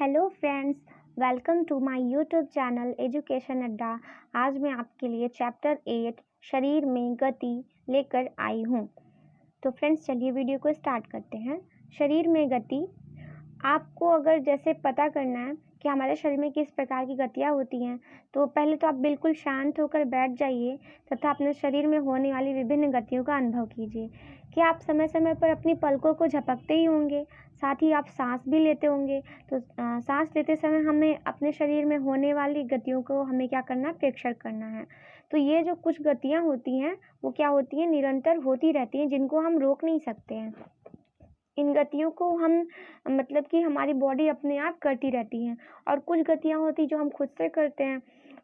Hello friends, welcome to my YouTube channel Education Adda. आज मैं आपके लिए चैप्टर 8 शरीर में गति लेकर आई हूँ। तो फ्रेंड्स चलिए वीडियो को स्टार्ट करते हैं। शरीर में गति, आपको अगर जैसे पता करना है कि हमारे शरीर में किस प्रकार की गतियाँ होती हैं, तो पहले तो आप बिल्कुल शांत होकर बैठ जाइए तथा अपने शरीर में होने वाली विभिन्न गतियों का अनुभव कीजिए। क्या आप समय समय पर अपनी पलकों को झपकते ही होंगे, साथ ही आप सांस भी लेते होंगे। तो सांस लेते समय हमें अपने शरीर में होने वाली गतियों को हमें क्या करना है, प्रेक्षण करना है। तो ये जो कुछ गतियाँ होती हैं वो क्या होती हैं, निरंतर होती रहती हैं, जिनको हम रोक नहीं सकते हैं। इन गतियों को हम मतलब कि हमारी बॉडी अपने आप करती रहती है। और कुछ गतियाँ होती जो हम खुद से करते हैं।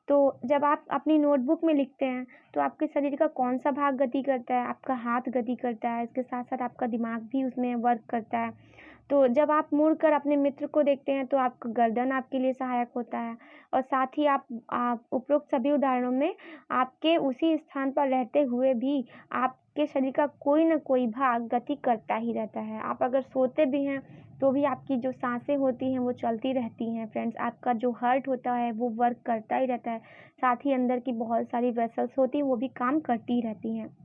तो जब आप अपनी नोटबुक में लिखते हैं तो आपके शरीर का कौन सा भाग गति करता है, आपका हाथ गति करता है, इसके साथ साथ आपका दिमाग भी उसमें वर्क करता है। तो जब आप मुड़कर अपने मित्र को देखते हैं तो आपका गर्दन आपके लिए सहायक होता है। और साथ ही आप उपरोक्त सभी उदाहरणों में आपके उसी स्थान पर रहते हुए भी आपके शरीर का कोई न कोई भाग गति करता ही रहता है। आप अगर सोते भी हैं तो भी आपकी जो सांसें होती हैं वो चलती रहती हैं फ्रेंड्स। आपका जो हार्ट होता है वो वर्क करता ही रहता है। साथ ही अंदर की बहुत सारी वेसल्स होती हैं वो भी काम करती ही रहती हैं।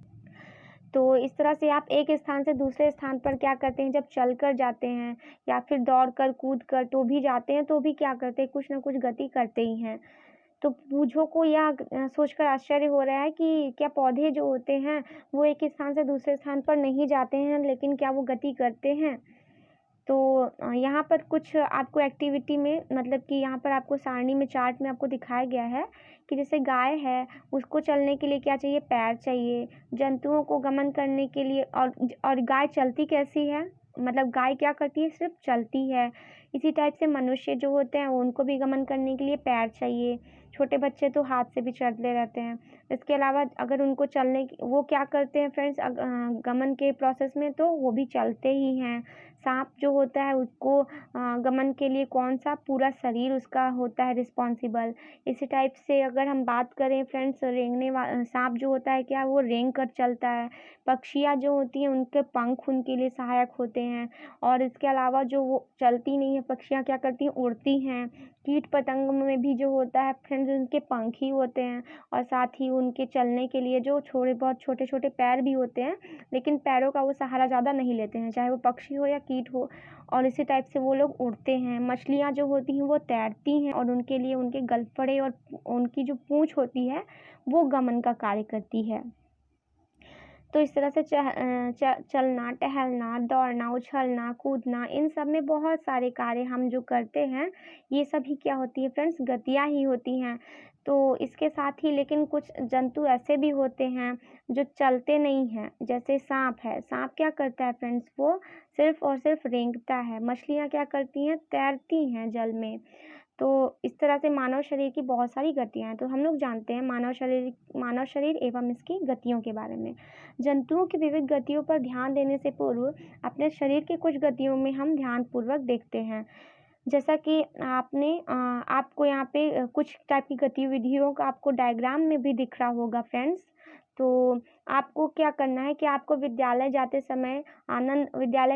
तो इस तरह से आप एक स्थान से दूसरे स्थान पर क्या करते हैं, जब चल कर जाते हैं या फिर दौड़ कर कूद कर तो भी जाते हैं, तो भी क्या करते हैं, कुछ ना कुछ गति करते ही हैं। तो बूझों को यह सोचकर आश्चर्य हो रहा है कि क्या पौधे जो होते हैं वो एक स्थान से दूसरे स्थान पर नहीं जाते हैं, लेकिन क्या वो गति करते हैं। तो यहाँ पर कुछ आपको एक्टिविटी में मतलब कि यहाँ पर आपको सारणी में चार्ट में आपको दिखाया गया है कि जैसे गाय है, उसको चलने के लिए क्या चाहिए, पैर चाहिए। जंतुओं को गमन करने के लिए और गाय चलती कैसी है, मतलब गाय क्या करती है, सिर्फ चलती है। इसी टाइप से मनुष्य जो होते हैं उनको भी गमन करने के लिए पैर चाहिए। छोटे बच्चे तो हाथ से भी चलते रहते हैं। इसके अलावा अगर उनको चलने वो क्या करते हैं फ्रेंड्स, गमन के प्रोसेस में तो वो भी चलते ही हैं। सांप जो होता है उसको गमन के लिए कौन सा पूरा शरीर उसका होता है रिस्पॉन्सिबल। इसी टाइप से अगर हम बात करें फ्रेंड्स, सांप जो होता है क्या वो रेंग कर चलता है। पक्षियाँ जो होती हैं उनके पंख उनके लिए सहायक होते हैं। और इसके अलावा जो वो चलती नहीं है पक्षियाँ, क्या करती हैं, उड़ती हैं। कीट पतंग में भी जो होता है फ्रेंड्स उनके पंख ही होते हैं। और साथ ही उनके चलने के लिए जो थोड़े बहुत छोटे छोटे पैर भी होते हैं, लेकिन पैरों का वो सहारा ज़्यादा नहीं लेते हैं, चाहे वो पक्षी हो या कीट हो। और इसी टाइप से वो लोग उड़ते हैं। मछलियाँ जो होती हैं वो तैरती हैं और उनके लिए उनके गलफड़े और उनकी जो पूँछ होती है वो गमन का कार्य करती है। तो इस तरह से चलना, टहलना, दौड़ना, उछलना, कूदना, इन सब में बहुत सारे कार्य हम जो करते हैं ये सभी क्या होती है फ्रेंड्स, गतियाँ ही होती हैं। तो इसके साथ ही लेकिन कुछ जंतु ऐसे भी होते हैं जो चलते नहीं हैं, जैसे सांप है। सांप क्या करता है फ्रेंड्स, वो सिर्फ और सिर्फ रेंगता है। मछलियाँ क्या करती हैं, तैरती हैं जल में। तो इस तरह से मानव शरीर की बहुत सारी गतियाँ हैं। तो हम लोग जानते हैं मानव शरीर एवं इसकी गतियों के बारे में। जंतुओं की विविध गतियों पर ध्यान देने से पूर्व अपने शरीर की कुछ गतियों में हम ध्यानपूर्वक देखते हैं। जैसा कि आपको यहाँ पे कुछ टाइप की गतिविधियों का आपको डायग्राम में भी दिख रहा होगा फ्रेंड्स। तो आपको क्या करना है कि आपको विद्यालय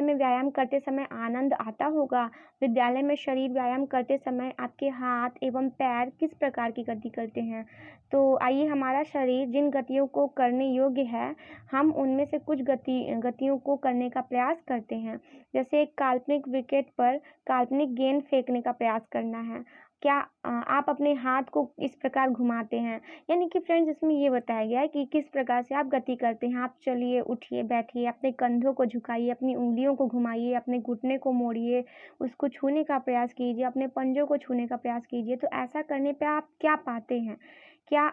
में व्यायाम करते समय आनंद आता होगा। विद्यालय में शरीर व्यायाम करते समय आपके हाथ एवं पैर किस प्रकार की गति करते हैं। तो आइए, हमारा शरीर जिन गतियों को करने योग्य है, हम उनमें से कुछ गतियों को करने का प्रयास करते हैं। जैसे एक काल्पनिक विकेट पर काल्पनिक गेंद फेंकने का प्रयास करना है। क्या आप अपने हाथ को इस प्रकार घुमाते हैं, यानी कि फ्रेंड्स इसमें ये बताया गया है कि किस प्रकार से आप गति करते हैं। आप चलिए, उठिए, बैठिए, अपने कंधों को झुकाइए, अपनी उंगलियों को घुमाइए, अपने घुटने को मोड़िए, उसको छूने का प्रयास कीजिए, अपने पंजों को छूने का प्रयास कीजिए। तो ऐसा करने पे आप क्या पाते हैं, क्या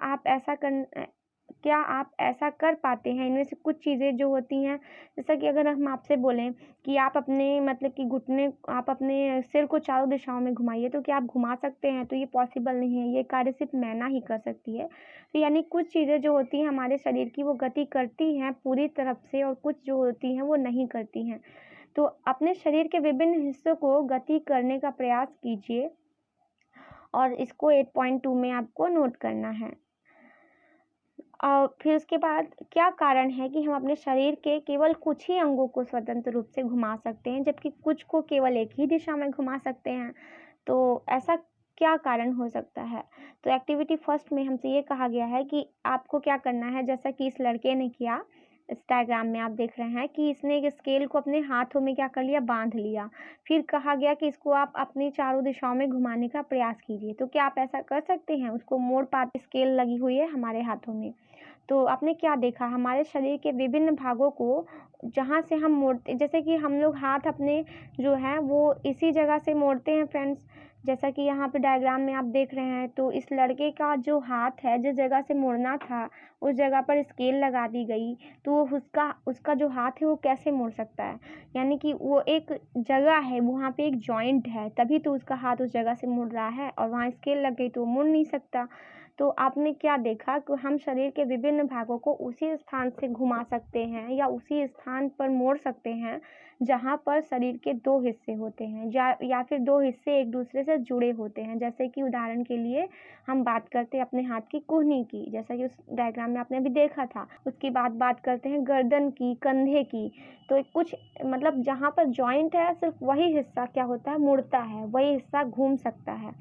आप ऐसा कर पाते हैं। इनमें से कुछ चीज़ें जो होती हैं, जैसा कि अगर हम आपसे बोलें कि आप अपने सिर को चारों दिशाओं में घुमाइए, तो क्या आप घुमा सकते हैं, तो ये पॉसिबल नहीं है। ये कार्य सिर्फ मैना ही कर सकती है। तो यानी कुछ चीज़ें जो होती हैं हमारे शरीर की, वो गति करती हैं पूरी तरफ से, और कुछ जो होती हैं वो नहीं करती हैं। तो अपने शरीर के विभिन्न हिस्सों को गति करने का प्रयास कीजिए और इसको 8.2 में आपको नोट करना है। फिर उसके बाद क्या कारण है कि हम अपने शरीर के केवल कुछ ही अंगों को स्वतंत्र रूप से घुमा सकते हैं, जबकि कुछ को केवल एक ही दिशा में घुमा सकते हैं। तो ऐसा क्या कारण हो सकता है? तो एक्टिविटी फर्स्ट में हमसे ये कहा गया है कि आपको क्या करना है, जैसा कि इस लड़के ने किया। इस डायग्राम में आप देख रहे हैं कि इसने एक स्केल को अपने हाथों में क्या कर लिया, बांध लिया। फिर कहा गया कि इसको आप अपनी चारों दिशाओं में घुमाने का प्रयास कीजिए। तो क्या आप ऐसा कर सकते हैं? उसको मोड़ पाते, स्केल लगी हुई है हमारे हाथों में। तो आपने क्या देखा, हमारे शरीर के विभिन्न भागों को जहाँ से हम मोड़ते, जैसे कि हम लोग हाथ अपने जो है वो इसी जगह से मोड़ते हैं फ्रेंड्स। जैसा कि यहाँ पे डायग्राम में आप देख रहे हैं, तो इस लड़के का जो हाथ है, जिस जगह से मुड़ना था उस जगह पर स्केल लगा दी गई, तो उसका उसका जो हाथ है वो कैसे मुड़ सकता है? यानी कि वो एक जगह है, वहाँ पे एक जॉइंट है, तभी तो उसका हाथ उस जगह से मुड़ रहा है, और वहाँ स्केल लग गई तो वो मुड़ नहीं सकता। तो आपने क्या देखा कि हम शरीर के विभिन्न भागों को उसी स्थान से घुमा सकते हैं या उसी स्थान पर मोड़ सकते हैं जहाँ पर शरीर के दो हिस्से होते हैं, या फिर दो हिस्से एक दूसरे से जुड़े होते हैं। जैसे कि उदाहरण के लिए हम बात करते हैं अपने हाथ की कुहनी की, जैसा कि उस डायग्राम में आपने अभी देखा था। उसके बाद बात करते हैं गर्दन की, कंधे की। तो कुछ मतलब जहाँ पर जॉइंट है, सिर्फ वही हिस्सा क्या होता है, मुड़ता है, वही हिस्सा घूम सकता है।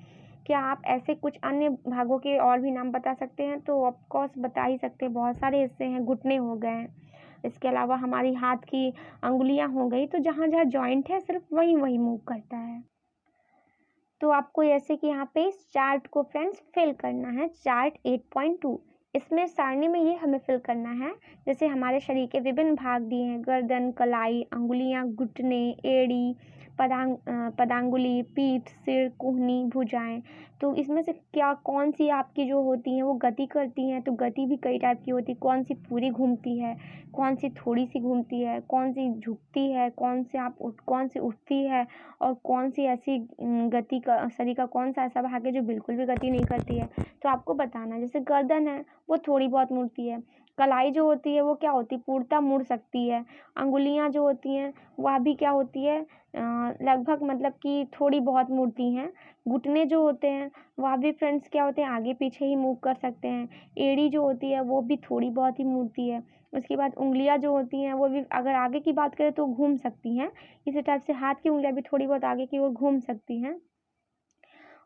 क्या आप ऐसे कुछ अन्य भागों के और भी नाम बता सकते हैं? तो ऑफ कोर्स बता ही सकते हैं, बहुत सारे हिस्से हैं। घुटने हो गए, इसके अलावा हमारी हाथ की अंगुलियां हो गई। तो जहाँ जहाँ जॉइंट है, सिर्फ वही वही मूव करता है। तो आपको ऐसे कि यहाँ पे इस चार्ट को फ्रेंड्स फिल करना है, चार्ट 8.2। इसमें सारणी में ये हमें फिल करना है, जैसे हमारे शरीर के विभिन्न भाग दिए हैं, गर्दन, कलाई, अंगुलियां, घुटने, एड़ी, पदांगुली, पीठ, सिर, कुहनी, भुजाएं। तो इसमें से क्या कौन सी आपकी जो होती हैं वो गति करती हैं? तो गति भी कई टाइप की होती है, कौन सी पूरी घूमती है, कौन सी थोड़ी सी घूमती है, कौन सी झुकती है, कौन सी उठती है, और कौन सी ऐसी गति का, शरीर का कौन सा ऐसा भाग है जो बिल्कुल भी गति नहीं करती है। तो आपको बताना, जैसे गर्दन है वो थोड़ी बहुत मुड़ती है, कलाई जो होती है वो क्या होती है, पूर्णतः मुड़ सकती है। अंगुलियां जो होती हैं वह भी क्या होती है, लगभग मतलब कि थोड़ी बहुत मुड़ती हैं। घुटने जो होते हैं वह भी फ्रेंड्स क्या होते हैं, आगे पीछे ही मूव कर सकते हैं। एड़ी जो होती है वो भी थोड़ी बहुत ही मुड़ती है। उसके बाद उंगलियां जो होती हैं वो भी, अगर आगे की बात करें तो घूम सकती हैं। इसी टाइप से हाथ की उंगलियां भी थोड़ी बहुत आगे की ओर घूम सकती हैं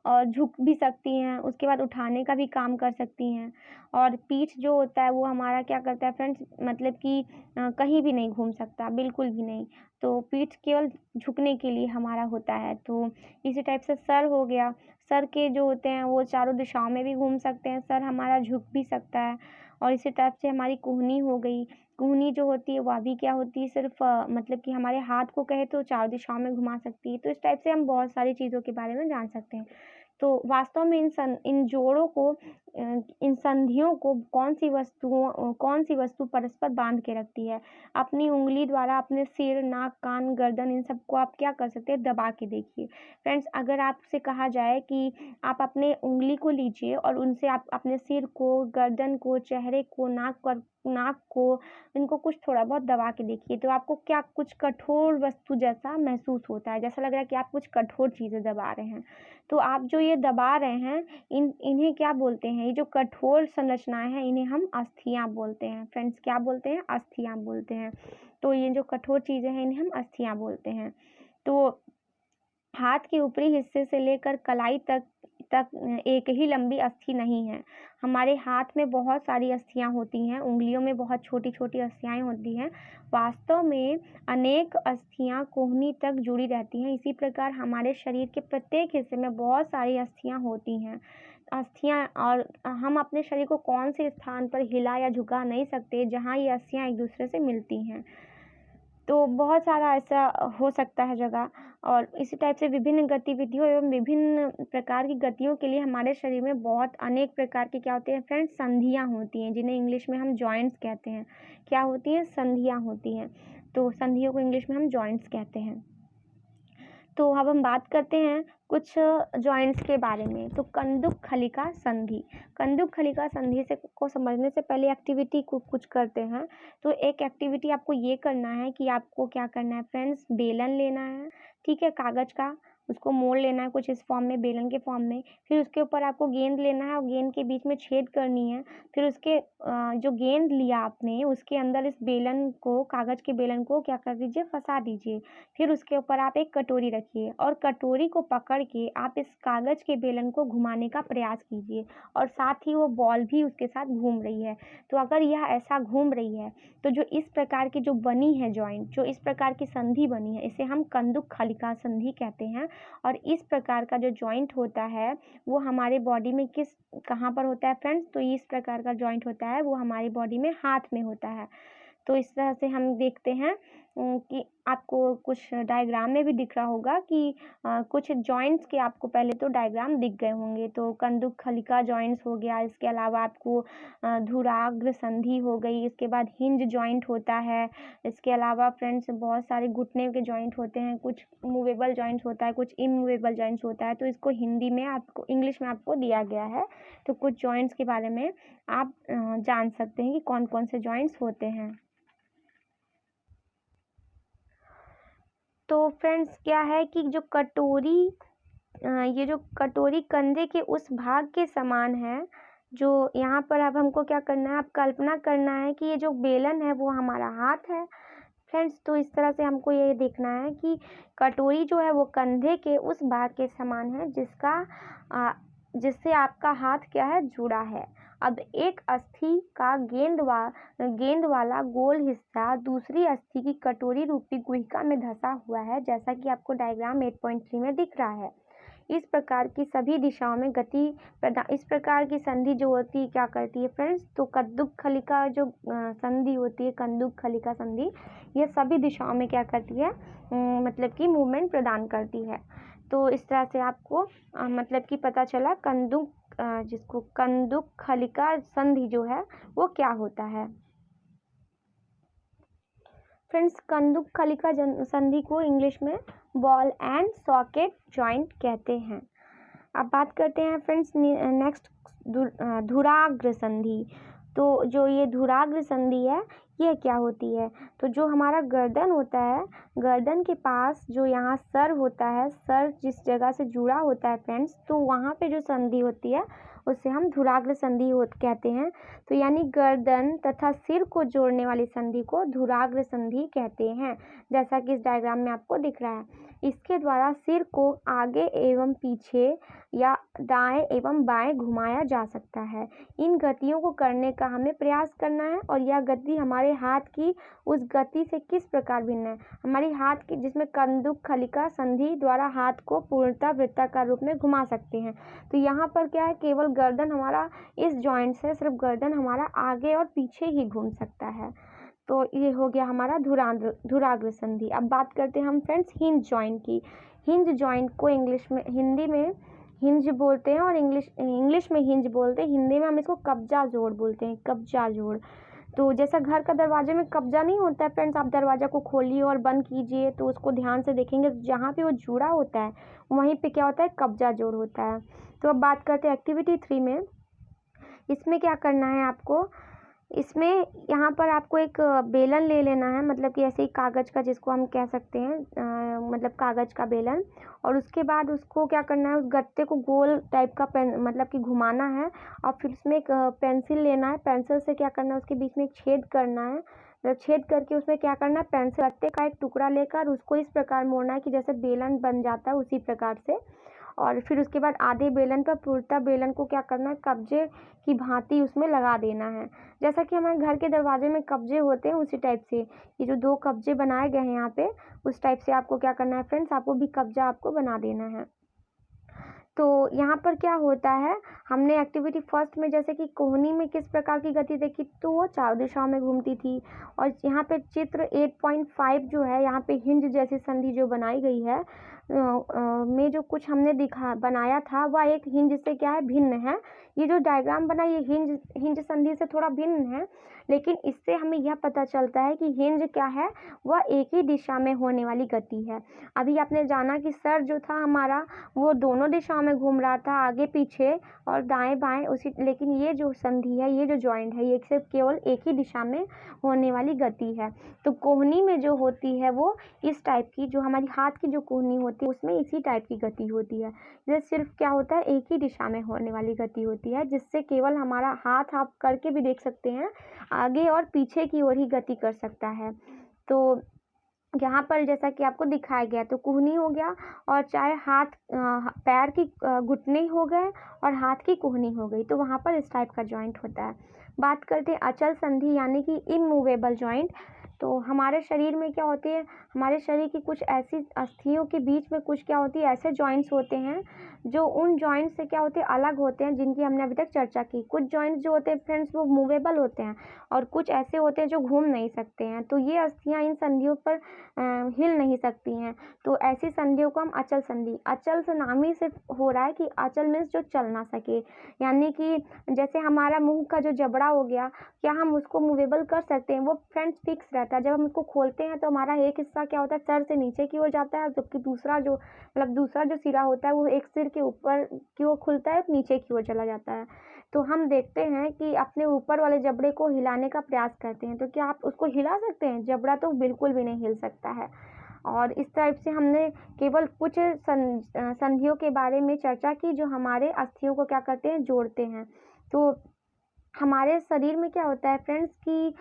और झुक भी सकती हैं। उसके बाद उठाने का भी काम कर सकती हैं। और पीठ जो होता है वो हमारा क्या करता है फ्रेंड्स, मतलब कि कहीं भी नहीं घूम सकता, बिल्कुल भी नहीं। तो पीठ केवल झुकने के लिए हमारा होता है। तो इसी टाइप से सर हो गया, सर के जो होते हैं वो चारों दिशाओं में भी घूम सकते हैं, सर हमारा झुक भी सकता है। और इसी टाइप से हमारी कुहनी हो गई, कुहनी जो होती है वह भी क्या होती है, सिर्फ मतलब कि हमारे हाथ को कहे तो चारों दिशाओं में घुमा सकती है। तो इस टाइप से हम बहुत सारी चीज़ों के बारे में जान सकते हैं। तो वास्तव में इन जोड़ों को, इन संधियों को कौन सी वस्तु परस्पर बांध के रखती है? अपनी उंगली द्वारा अपने सिर, नाक, कान, गर्दन, इन सबको आप क्या कर सकते हैं, दबा के देखिए। फ्रेंड्स, अगर आपसे कहा जाए कि आप अपने उंगली को लीजिए और उनसे आप अपने सिर को, गर्दन को, चेहरे को, नाक को, इनको कुछ थोड़ा बहुत दबा के देखिए, तो आपको क्या कुछ कठोर वस्तु जैसा महसूस होता है, जैसा लग रहा है कि आप कुछ कठोर चीज़ें दबा रहे हैं। तो आप जो ये दबा रहे हैं, इन्हें क्या बोलते हैं? ये जो कठोर संरचनाएं हैं इन्हें हम अस्थियां बोलते हैं। फ्रेंड्स, क्या बोलते हैं? अस्थियां बोलते हैं। तो ये जो कठोर चीज़ें हैं इन्हें हम अस्थियां बोलते हैं। तो हाथ के ऊपरी हिस्से से लेकर कलाई तक एक ही लंबी अस्थि नहीं है। हमारे हाथ में बहुत सारी अस्थियां होती हैं, उंगलियों में बहुत छोटी छोटी अस्थियां होती हैं। वास्तव में अनेक अस्थियां कोहनी तक जुड़ी रहती हैं। इसी प्रकार हमारे शरीर के प्रत्येक हिस्से में बहुत सारी अस्थियां होती हैं। अस्थियां, और हम अपने शरीर को कौन से स्थान पर हिला या झुका नहीं सकते जहाँ ये अस्थियां एक दूसरे से मिलती हैं। तो बहुत सारा ऐसा हो सकता है जगह। और इसी टाइप से विभिन्न गतिविधियों एवं विभिन्न प्रकार की गतियों के लिए हमारे शरीर में बहुत अनेक प्रकार की क्या होती हैं फ्रेंड्स, संधियां होती हैं, जिन्हें इंग्लिश में हम जॉइंट्स कहते हैं। क्या होती हैं? संधियां होती हैं। तो संधियों को इंग्लिश में हम जॉइंट्स कहते हैं। तो अब हम बात करते हैं कुछ जॉइंट्स के बारे में। तो कंदुक खलिका संधि, कंदुक खलिका संधि से को समझने से पहले एक्टिविटी को कुछ करते हैं। तो एक एक्टिविटी आपको ये करना है कि आपको क्या करना है फ्रेंड्स, बेलन लेना है, ठीक है, कागज का, उसको मोड़ लेना है कुछ इस फॉर्म में, बेलन के फॉर्म में। फिर उसके ऊपर आपको गेंद लेना है और गेंद के बीच में छेद करनी है। फिर उसके जो गेंद लिया आपने उसके अंदर इस बेलन को, कागज़ के बेलन को क्या कर दीजिए, फंसा दीजिए। फिर उसके ऊपर आप एक कटोरी रखिए और कटोरी को पकड़ के आप इस कागज़ के बेलन को घुमाने का प्रयास कीजिए और साथ ही वो बॉल भी उसके साथ घूम रही है। तो अगर यह ऐसा घूम रही है तो जो इस प्रकार की जो बनी है जॉइंट, जो इस प्रकार की संधि बनी है, इसे हम कंदुक खलिका संधि कहते हैं। और इस प्रकार का जो जॉइंट होता है वो हमारे बॉडी में कहाँ पर होता है फ्रेंड्स? तो इस प्रकार का जॉइंट होता है वो हमारी बॉडी में हाथ में होता है। तो इस तरह से हम देखते हैं कि आपको कुछ डायग्राम में भी दिख रहा होगा कि कुछ जॉइंट्स के आपको पहले तो डायग्राम दिख गए होंगे। तो कंदुक खलिका जॉइंट्स हो गया, इसके अलावा आपको धुराग्र संधि हो गई, इसके बाद हिंज जॉइंट होता है। इसके अलावा फ्रेंड्स बहुत सारे घुटने के जॉइंट होते हैं, कुछ मूवेबल जॉइंट्स होता है, कुछ इमूवेबल जॉइंट्स होता है। तो इसको हिंदी में आपको, इंग्लिश में आपको दिया गया है। तो कुछ जॉइंट्स के बारे में आप जान सकते हैं कि कौन कौन से जॉइंट्स होते हैं। तो फ्रेंड्स क्या है कि जो कटोरी, ये जो कटोरी कंधे के उस भाग के समान है, जो यहाँ पर अब हमको क्या करना है, अब कल्पना करना है कि ये जो बेलन है वो हमारा हाथ है फ्रेंड्स। तो इस तरह से हमको ये देखना है कि कटोरी जो है वो कंधे के उस भाग के समान है जिससे आपका हाथ क्या है, जुड़ा है। अब एक अस्थि का गेंद वाला गोल हिस्सा दूसरी अस्थि की कटोरी रूपी गुहिका में धंसा हुआ है, जैसा कि आपको डायग्राम 8.3 में दिख रहा है। इस प्रकार की सभी दिशाओं में गति प्रदान, इस प्रकार की संधि जो होती है क्या करती है फ्रेंड्स? तो कंदुक खलिका जो संधि होती है, कंदुक खलिका संधि, ये सभी दिशाओं में क्या करती है, मतलब कि मूवमेंट प्रदान करती है। तो इस तरह से आपको मतलब कि पता चला जिसको कंदुक खलिका संधि जो है वो क्या होता है। फ्रेंड्स, कंदुक खलिका संधि को इंग्लिश में बॉल एंड सॉकेट जॉइंट कहते हैं। अब बात करते हैं फ्रेंड्स नेक्स्ट धुराग्र संधि। तो जो ये धुराग्र संधि है ये क्या होती है? तो जो हमारा गर्दन होता है, गर्दन के पास जो यहाँ सर होता है, सर जिस जगह से जुड़ा होता है फ्रेंड्स, तो वहाँ पे जो संधि होती है उसे हम धुराग्र संधि कहते हैं। तो यानी गर्दन तथा सिर को जोड़ने वाली संधि को धुराग्र संधि कहते हैं, जैसा कि इस डायग्राम में आपको दिख रहा है। इसके द्वारा सिर को आगे एवं पीछे या दाएं एवं बाएं घुमाया जा सकता है। इन गतियों को करने का हमें प्रयास करना है और यह गति हमारे हाथ की उस गति से किस प्रकार भिन्न है? हमारी हाथ की, जिसमें कंदुक खलिका संधि द्वारा हाथ को पूर्णतः वृत्ताकार रूप में घुमा सकते हैं। तो यहाँ पर क्या है, केवल गर्दन हमारा इस जॉइंट से सिर्फ गर्दन हमारा आगे और पीछे ही घूम सकता है। तो ये हो गया हमारा धुराग्र संधि। अब बात करते हैं हम फ्रेंड्स हिंज जॉइंट की। हिंज जॉइंट को हिंदी में हिंज बोलते हैं और इंग्लिश में हिंज बोलते हैं, हिंदी में हम इसको कब्जा जोड़ बोलते हैं, कब्जा जोड़। तो जैसा घर का दरवाजे में कब्जा नहीं होता है फ्रेंड्स, आप दरवाजा को खोलिए और बंद कीजिए तो उसको ध्यान से देखेंगे जहाँ पे वो जुड़ा होता है वहीं पे क्या होता है, कब्जा जोड़ होता है। तो अब बात करते हैं एक्टिविटी 3 में। इसमें क्या करना है आपको, इसमें यहाँ पर आपको एक बेलन ले लेना है, मतलब कि ऐसे ही कागज़ का, जिसको हम कह सकते हैं मतलब कागज़ का बेलन। और उसके बाद उसको क्या करना है, उस गत्ते को गोल टाइप का मतलब कि घुमाना है और फिर उसमें एक पेंसिल लेना है। पेंसिल से क्या करना है, उसके बीच में एक छेद करना है। छेद करके उसमें क्या करना है, पेंसिल गत्ते का एक टुकड़ा लेकर उसको इस प्रकार मोड़ना है कि जैसे बेलन बन जाता है उसी प्रकार से। और फिर उसके बाद आधे बेलन पर पूर्णतः बेलन को क्या करना है, कब्जे की भांति उसमें लगा देना है। जैसा कि हमारे घर के दरवाजे में कब्जे होते हैं उसी टाइप से ये जो 2 कब्जे बनाए गए हैं यहाँ पे, उस टाइप से आपको क्या करना है फ्रेंड्स, आपको भी कब्जा आपको बना देना है। तो यहाँ पर क्या होता है, हमने एक्टिविटी फर्स्ट में जैसे कि कोहनी में किस प्रकार की गति देखी, तो वो 4 दिशाओं में घूमती थी। और यहाँ पे चित्र 8.5 जो है, यहाँ पे हिंज जैसी संधि जो बनाई गई है में जो कुछ हमने बनाया था वह एक हिंज से क्या है, भिन्न है। ये जो डायग्राम बना ये हिंज संधि से थोड़ा भिन्न है, लेकिन इससे हमें यह पता चलता है कि हिंज क्या है, वह एक ही दिशा में होने वाली गति है। अभी आपने जाना कि सर जो था हमारा वो दोनों दिशाओं में घूम रहा था, आगे पीछे और दाएं बाएं उसी, लेकिन ये जो संधि है, ये जो जॉइंट है, ये सिर्फ केवल एक ही दिशा में होने वाली गति है। तो कोहनी में जो होती है वो इस टाइप की, जो हमारी हाथ की जो कोहनी होती है उसमें इसी टाइप की गति होती है। ये सिर्फ क्या होता है, एक ही दिशा में होने वाली गति होती है, जिससे केवल हमारा हाथ आप करके भी देख सकते हैं, आगे और पीछे की ओर ही गति कर सकता है। तो यहाँ पर जैसा कि आपको दिखाया गया, तो कुहनी हो गया, और चाहे हाथ पैर की घुटने हो गए और हाथ की कुहनी हो गई, तो वहाँ पर इस टाइप का जॉइंट होता है। बात करते हैं अचल संधि यानी कि इमूवेबल जॉइंट। तो हमारे शरीर में क्या होती है, हमारे शरीर की कुछ ऐसी अस्थियों के बीच में कुछ क्या होती है, ऐसे जॉइंट्स होते हैं जो उन जॉइंट से क्या होते हैं, अलग होते हैं, जिनकी हमने अभी तक चर्चा की। कुछ जॉइंट्स जो होते हैं फ्रेंड्स वो मूवेबल होते हैं और कुछ ऐसे होते हैं जो घूम नहीं सकते हैं। तो ये अस्थियां इन संधियों पर हिल नहीं सकती हैं, तो ऐसी संधियों को हम अचल संधि, अचल से नाम ही से हो रहा है कि अचल मीन्स जो चल ना सके, यानी कि जैसे हमारा मुंह का जो जबड़ा हो गया, क्या हम उसको मूवेबल कर सकते हैं? वो फ्रेंड्स फिक्स रहता है। जब हम उसको खोलते हैं तो हमारा एक हिस्सा क्या होता है, सर से नीचे की ओर जाता है, जबकि दूसरा जो सिरा होता है वो एक सिर के ऊपर की ओर खुलता है, नीचे की ओर चला जाता है। तो हम देखते हैं कि अपने ऊपर वाले जबड़े को हिलाने का प्रयास करते हैं, तो क्या आप उसको हिला सकते हैं? जबड़ा तो बिल्कुल भी नहीं हिल सकता है। और इस टाइप से हमने केवल कुछ संधियों के बारे में चर्चा की जो हमारे अस्थियों को क्या करते हैं, जोड़ते हैं। तो हमारे शरीर में क्या होता है फ्रेंड्स कि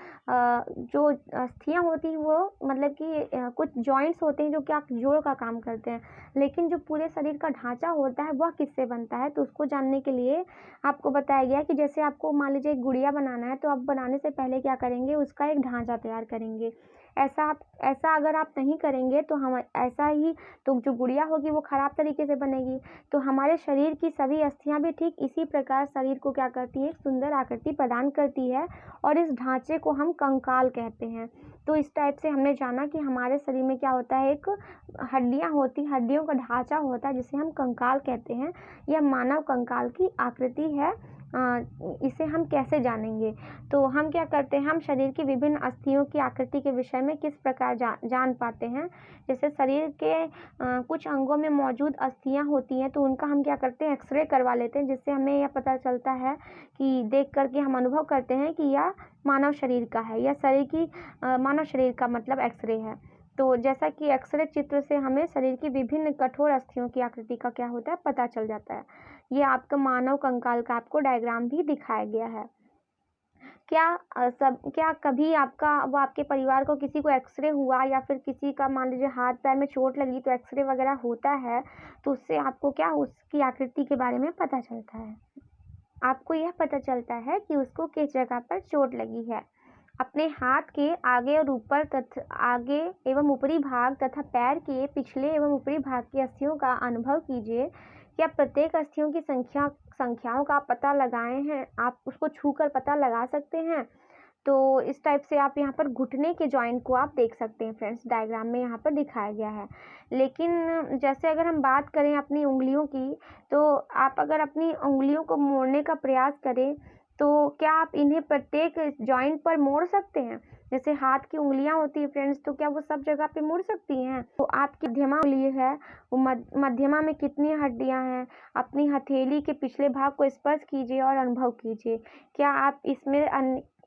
जो अस्थियां होती हैं वो मतलब कि कुछ जॉइंट्स होते हैं जो क्या जोड़ का काम करते हैं, लेकिन जो पूरे शरीर का ढांचा होता है वह किससे बनता है? तो उसको जानने के लिए आपको बताया गया कि जैसे आपको मान लीजिए एक गुड़िया बनाना है, तो आप बनाने से पहले क्या करेंगे, उसका एक ढांचा तैयार करेंगे। ऐसा अगर आप नहीं करेंगे तो हम ऐसा ही, तो जो गुड़िया होगी वो खराब तरीके से बनेगी। तो हमारे शरीर की सभी अस्थियां भी ठीक इसी प्रकार शरीर को क्या करती है, एक सुंदर आकृति प्रदान करती है, और इस ढांचे को हम कंकाल कहते हैं। तो इस टाइप से हमने जाना कि हमारे शरीर में क्या होता है, एक हड्डियों का ढांचा होता है जिसे हम कंकाल कहते हैं। यह मानव कंकाल की आकृति है। इसे हम कैसे जानेंगे? तो हम क्या करते हैं, हम शरीर की विभिन्न अस्थियों की आकृति के विषय में किस प्रकार जान पाते हैं। जैसे शरीर के कुछ अंगों में मौजूद अस्थियां होती हैं, तो उनका हम क्या करते हैं, एक्सरे करवा लेते हैं, जिससे हमें यह पता चलता है कि देख करके हम अनुभव करते हैं कि यह मानव शरीर का है, या मानव शरीर का मतलब एक्सरे है। तो जैसा कि एक्सरे चित्र से हमें शरीर की विभिन्न कठोर अस्थियों की आकृति का क्या होता है, पता चल जाता है। ये आपका मानव कंकाल का आपको डायग्राम भी दिखाया गया है। क्या कभी आपके परिवार को किसी को एक्सरे हुआ, या फिर किसी का मान लीजिए हाथ पैर में चोट लगी तो एक्सरे वगैरह होता है, तो उससे आपको क्या उसकी आकृति के बारे में पता चलता है? आपको यह पता चलता है कि उसको किस जगह पर चोट लगी है। अपने हाथ के आगे और ऊपर तथा आगे एवं ऊपरी भाग तथा पैर के पिछले एवं ऊपरी भाग की अस्थियों का अनुभव कीजिए। क्या प्रत्येक अस्थियों की संख्याओं का पता लगाए हैं? आप उसको छूकर पता लगा सकते हैं? तो इस टाइप से आप यहाँ पर घुटने के जॉइंट को आप देख सकते हैं फ्रेंड्स, डायग्राम में यहाँ पर दिखाया गया है। लेकिन जैसे अगर हम बात करें अपनी उंगलियों की, तो आप अगर अपनी उंगलियों को मोड़ने का प्रयास करें, तो क्या आप इन्हें प्रत्येक जॉइंट पर मोड़ सकते हैं? जैसे हाथ की उंगलियां होती है फ्रेंड्स, तो क्या वो सब जगह पे मुड़ सकती हैं? तो आपकी मध्यमा उंगली है, वो मध्यमा में कितनी हड्डियां हैं? अपनी हथेली के पिछले भाग को स्पर्श कीजिए और अनुभव कीजिए। क्या आप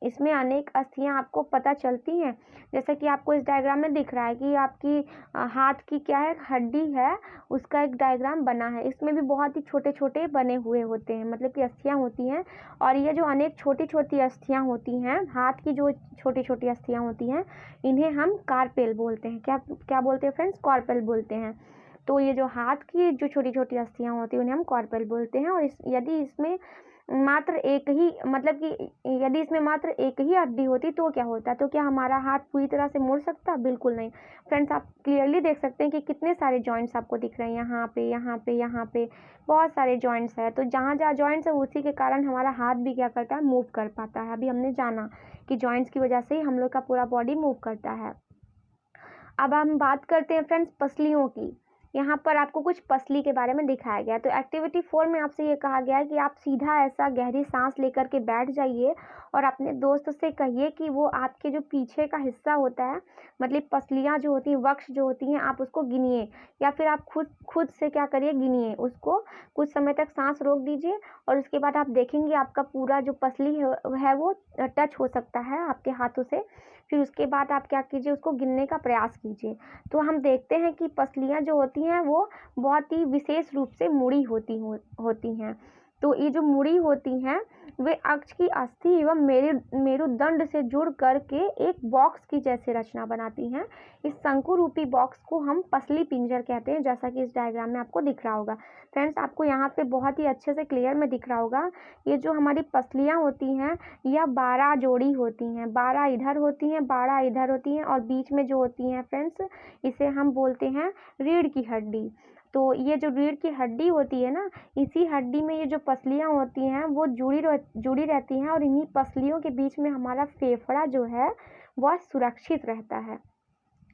इसमें अनेक अस्थियां आपको पता चलती हैं? जैसा कि आपको इस डायग्राम में दिख रहा है कि आपकी हाथ की क्या है, हड्डी है, उसका एक डायग्राम बना है। इसमें भी बहुत ही छोटे छोटे बने हुए होते हैं, मतलब कि अस्थियां होती हैं। और ये जो अनेक छोटी छोटी अस्थियां होती हैं, हाथ की जो छोटी छोटी अस्थियां होती हैं, इन्हें हम कार्पेल बोलते हैं। क्या बोलते हैं फ्रेंड्स? कार्पेल बोलते हैं। तो ये जो हाथ की जो छोटी छोटी अस्थियां होती हैं उन्हें हम कार्पेल बोलते हैं। और यदि इसमें मात्र एक ही हड्डी होती तो क्या होता? तो क्या हमारा हाथ पूरी तरह से मुड़ सकता? बिल्कुल नहीं। फ्रेंड्स, आप क्लियरली देख सकते हैं कि कितने सारे जॉइंट्स आपको दिख रहे हैं, यहाँ पे यहाँ पे यहाँ पे बहुत सारे जॉइंट्स है। तो जहाँ जहाँ जॉइंट्स है उसी के कारण हमारा हाथ भी क्या करता है, मूव कर पाता है। अभी हमने जाना कि जॉइंट्स की वजह से ही हम लोग का पूरा बॉडी मूव करता है। अब हम बात करते हैं फ्रेंड्स पसलियों की। यहाँ पर आपको कुछ पसली के बारे में दिखाया गया है। तो एक्टिविटी 4 में आपसे ये कहा गया है कि आप सीधा ऐसा गहरी सांस लेकर के बैठ जाइए और अपने दोस्त से कहिए कि वो आपके जो पीछे का हिस्सा होता है, मतलब पसलियाँ जो होती हैं, वक्ष जो होती हैं, आप उसको गिनिए, या फिर आप खुद से क्या करिए, गिनिए उसको। कुछ समय तक सांस रोक दीजिए और उसके बाद आप देखेंगे आपका पूरा जो पसली है वो टच हो सकता है आपके हाथों से। फिर उसके बाद आप क्या कीजिए, उसको गिनने का प्रयास कीजिए। तो हम देखते हैं कि पसलियाँ जो होती हैं वो बहुत ही विशेष रूप से मुड़ी होती हैं। तो ये जो मुड़ी होती हैं वे अक्ष की अस्थि एवं मेरुदंड से जुड़ करके एक बॉक्स की जैसे रचना बनाती हैं। इस शंकु रूपी बॉक्स को हम पसली पिंजर कहते हैं, जैसा कि इस डायग्राम में आपको दिख रहा होगा। फ्रेंड्स, आपको यहाँ पे बहुत ही अच्छे से क्लियर में दिख रहा होगा। ये जो हमारी पसलियाँ होती हैं यह 12 जोड़ी होती हैं, 12 इधर होती हैं, 12 इधर होती हैं, और बीच में जो होती हैं फ्रेंड्स, इसे हम बोलते हैं रीढ़ की हड्डी। तो ये जो रीढ़ की हड्डी होती है ना, इसी हड्डी में ये जो पसलियाँ होती हैं वो जुड़ी रहती हैं, और इन्हीं पसलियों के बीच में हमारा फेफड़ा जो है वह सुरक्षित रहता है,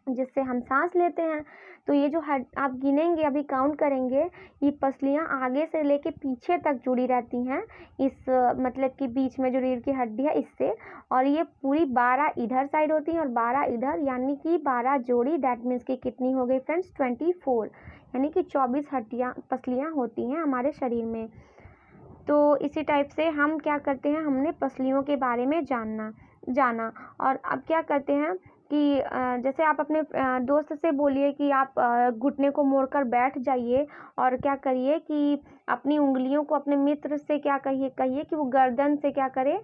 जिससे हम सांस लेते हैं। तो ये जो आप गिनेंगे, अभी काउंट करेंगे, ये पसलियाँ आगे से लेके पीछे तक जुड़ी रहती हैं, इस मतलब कि बीच में जो रीढ़ की हड्डी है इससे, और ये पूरी 12 इधर साइड होती हैं और 12 इधर, यानी कि 12 जोड़ी। दैट मीन्स कि कितनी हो गई फ्रेंड्स, 24, यानी कि 24 पसलियाँ होती हैं हमारे शरीर में। तो इसी टाइप से हम क्या करते हैं, हमने पसलियों के बारे में जाना। और अब क्या करते हैं कि जैसे आप अपने दोस्त से बोलिए कि आप घुटने को मोड़कर बैठ जाइए, और क्या करिए कि अपनी उंगलियों को अपने मित्र से क्या कहिए कि वो गर्दन से क्या करे,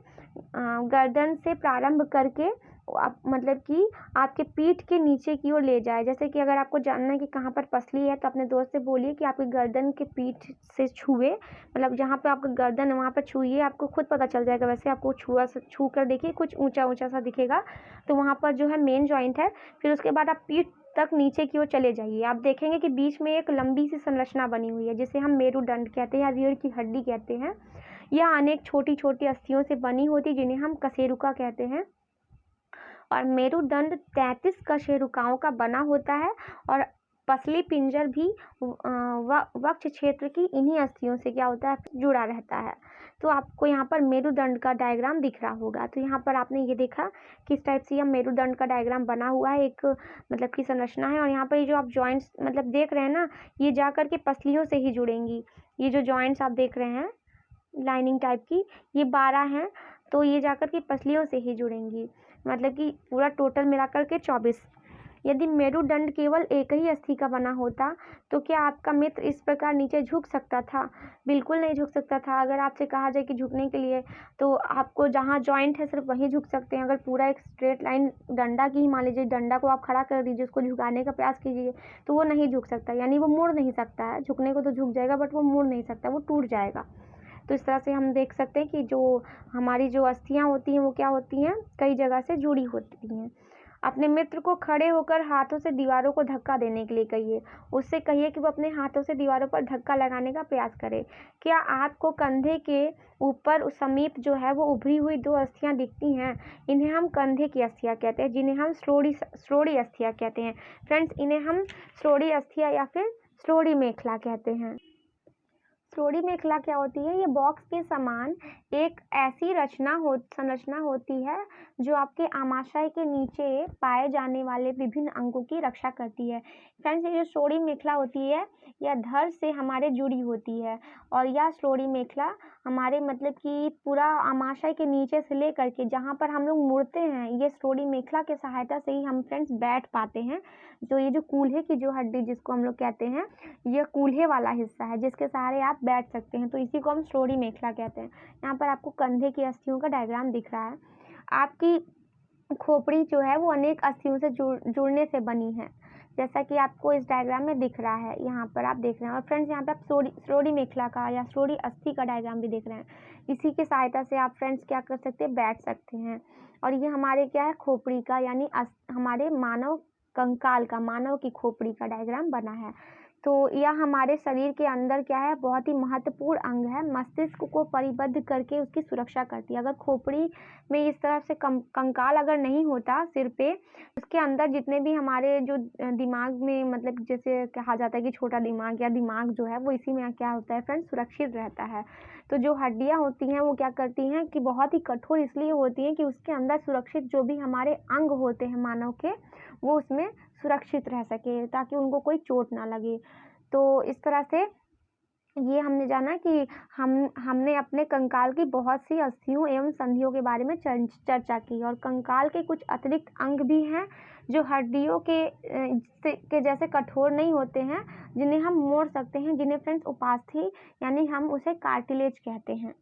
गर्दन से प्रारंभ करके आप मतलब कि आपके पीठ के नीचे की ओर ले जाए। जैसे कि अगर आपको जानना है कि कहाँ पर पसली है, तो अपने दोस्त से बोलिए कि आपकी गर्दन के पीठ से छुए, मतलब जहाँ पे आपका गर्दन है वहाँ पर छुइए, आपको खुद पता चल जाएगा। वैसे आपको छू कर देखिए, कुछ ऊंचा सा दिखेगा, तो वहाँ पर जो है मेन जॉइंट है। फिर उसके बाद आप पीठ तक नीचे की ओर चले जाइए, आप देखेंगे कि बीच में एक लंबी सी संरचना बनी हुई है, जिसे हम मेरुदंड कहते हैं या रीढ़ की हड्डी कहते हैं। यह अनेक छोटी छोटी अस्थियों से बनी होती, जिन्हें हम कशेरुका कहते हैं। और मेरुदंड 33 कशेरुकाओं का बना होता है, और पसली पिंजर भी वक्ष क्षेत्र की इन्हीं अस्थियों से क्या होता है, जुड़ा रहता है। तो आपको यहाँ पर मेरुदंड का डायग्राम दिख रहा होगा। तो यहाँ पर आपने ये देखा किस टाइप से यह मेरुदंड का डायग्राम बना हुआ है, एक मतलब की संरचना है। और यहाँ पर ये जो आप जॉइंट्स मतलब देख रहे हैं ना, ये जा कर के पसलियों से ही जुड़ेंगी। ये जो जॉइंट्स आप देख रहे हैं लाइनिंग टाइप की, ये 12 हैं, तो ये जाकर के पसलियों से ही जुड़ेंगी, मतलब कि पूरा टोटल मिलाकर के 24। यदि मेरुदंड केवल एक ही अस्थि का बना होता तो क्या आपका मित्र इस प्रकार नीचे झुक सकता था? बिल्कुल नहीं झुक सकता था। अगर आपसे कहा जाए कि झुकने के लिए, तो आपको जहाँ जॉइंट है सिर्फ वहीं झुक सकते हैं। अगर पूरा एक स्ट्रेट लाइन डंडा की ही मान लीजिए, डंडा को आप खड़ा कर दीजिए, उसको झुकाने का प्रयास कीजिए, तो वो नहीं झुक सकता, यानी वो मुड़ नहीं सकता है। झुकने को तो झुक जाएगा बट वो मुड़ नहीं सकता, वो टूट जाएगा। तो इस तरह से हम देख सकते हैं कि जो हमारी जो अस्थियां होती हैं वो क्या होती हैं, कई जगह से जुड़ी होती हैं। अपने मित्र को खड़े होकर हाथों से दीवारों को धक्का देने के लिए कहिए। उससे कहिए कि वो अपने हाथों से दीवारों पर धक्का लगाने का प्रयास करे। क्या आपको कंधे के ऊपर समीप जो है वो उभरी हुई 2 अस्थियां दिखती हैं? इन्हें हम कंधे की अस्थियां कहते हैं, जिन्हें हम श्रोणी अस्थियां कहते हैं। फ्रेंड्स, इन्हें हम श्रोणी अस्थियां या फिर श्रोणी मेखला कहते हैं। श्रोणी मेखला क्या होती है? ये बॉक्स के समान एक ऐसी संरचना होती है जो आपके आमाशय के नीचे पाए जाने वाले विभिन्न अंगों की रक्षा करती है। फ्रेंड्स, ये जो श्रोणी मेखला होती है यह धड़ से हमारे जुड़ी होती है, और यह श्रोणी मेखला हमारे मतलब कि पूरा आमाशय के नीचे से लेकर के जहाँ पर हम लोग मुड़ते हैं, ये श्रोणी मेखला के सहायता से ही हम फ्रेंड्स बैठ पाते हैं। जो ये जो कूल्हे की जो हड्डी जिसको हम लोग कहते हैं, यह कूल्हे वाला हिस्सा है जिसके सहारे आप बैठ सकते हैं, तो इसी को हम श्रोणी मेखला कहते हैं। यहाँ पर आपको कंधे की अस्थियों का डायग्राम दिख रहा है। आपकी खोपड़ी जो है वो अनेक अस्थियों से जुड़ने से बनी है, जैसा कि आपको इस डायग्राम में दिख रहा है, यहाँ पर आप देख रहे हैं। और फ्रेंड्स, यहाँ पे आप श्रोणी मेखला का या श्रोणी अस्थि का डायग्राम भी देख रहे हैं। इसी की सहायता से आप फ्रेंड्स क्या कर सकते हैं, बैठ सकते हैं। और ये हमारे क्या है, खोपड़ी का, यानी हमारे मानव कंकाल का, मानव की खोपड़ी का डायग्राम बना है। तो यह हमारे शरीर के अंदर क्या है, बहुत ही महत्वपूर्ण अंग है। मस्तिष्क को परिबद्ध करके उसकी सुरक्षा करती है। अगर खोपड़ी में इस तरह से कंकाल अगर नहीं होता सिर पे, उसके अंदर जितने भी हमारे जो दिमाग में, मतलब जैसे कहा जाता है कि छोटा दिमाग या दिमाग जो है वो इसी में क्या होता है फ्रेंड्स, सुरक्षित रहता है। तो जो हड्डियाँ होती हैं वो क्या करती हैं कि बहुत ही कठोर इसलिए होती हैं कि उसके अंदर सुरक्षित जो भी हमारे अंग होते हैं मानव के, वो उसमें सुरक्षित रह सके, ताकि उनको कोई चोट ना लगे। तो इस तरह से ये हमने जाना कि हमने अपने कंकाल की बहुत सी अस्थियों एवं संधियों के बारे में चर्चा की, और कंकाल के कुछ अतिरिक्त अंग भी हैं जो हड्डियों के जैसे कठोर नहीं होते हैं, जिन्हें हम मोड़ सकते हैं, जिन्हें फ्रेंड्स उपास्थि यानी हम उसे कार्टिलेज कहते हैं।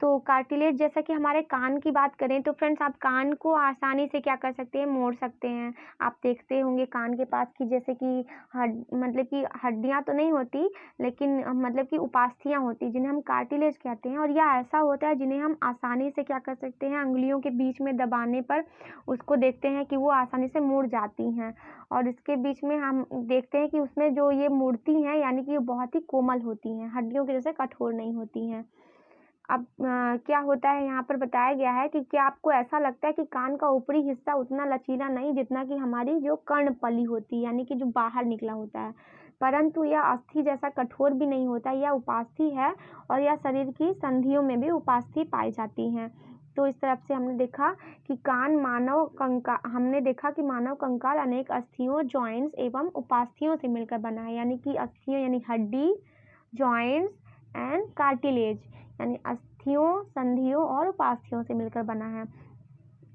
तो कार्टिलेज, जैसा कि हमारे कान की बात करें तो फ्रेंड्स आप कान को आसानी से क्या कर सकते हैं, मोड़ सकते हैं। आप देखते होंगे कान के पास की जैसे कि मतलब कि हड्डियां तो नहीं होती, लेकिन मतलब कि उपास्थियां होती, जिन्हें हम कार्टिलेज कहते हैं। और यह ऐसा होता है जिन्हें हम आसानी से क्या कर सकते हैं, अंगुलियों के बीच में दबाने पर उसको देखते हैं कि वो आसानी से मुड़ जाती हैं। और इसके बीच में हम देखते हैं कि उसमें जो ये मुड़ती हैं, यानी कि ये बहुत ही कोमल होती हैं, हड्डियों के जैसे कठोर नहीं होती हैं। अब क्या होता है, यहाँ पर बताया गया है कि क्या आपको ऐसा लगता है कि कान का ऊपरी हिस्सा उतना लचीला नहीं जितना कि हमारी जो कर्णपली होती है, यानी कि जो बाहर निकला होता है, परंतु यह अस्थि जैसा कठोर भी नहीं होता। यह उपास्थि है, और यह शरीर की संधियों में भी उपास्थि पाई जाती हैं। तो इस तरफ से हमने देखा कि हमने देखा कि मानव कंकाल अनेक अस्थियों, जॉइंट्स एवं उपास्थियों से मिलकर बना है। यानी कि अस्थियों यानी हड्डी, जॉइंट्स एंड कार्टिलेज यानी अस्थियों, संधियों और उपास्थियों से मिलकर बना है।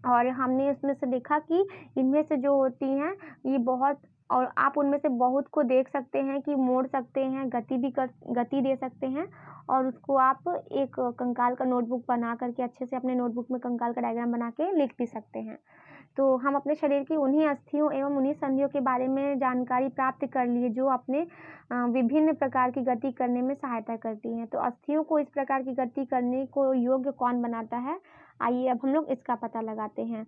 और हमने इसमें से देखा कि इनमें से जो होती हैं ये बहुत, और आप उनमें से बहुत को देख सकते हैं कि मोड़ सकते हैं, गति दे सकते हैं, और उसको आप एक कंकाल का नोटबुक बना करके अच्छे से अपने नोटबुक में कंकाल का डायग्राम बना के लिख भी सकते हैं। तो हम अपने शरीर की उन्हीं अस्थियों एवं उन्हीं संधियों के बारे में जानकारी प्राप्त कर लिए जो अपने विभिन्न प्रकार की गति करने में सहायता करती हैं। तो अस्थियों को इस प्रकार की गति करने को योग्य कौन बनाता है, आइए अब हम लोग इसका पता लगाते हैं।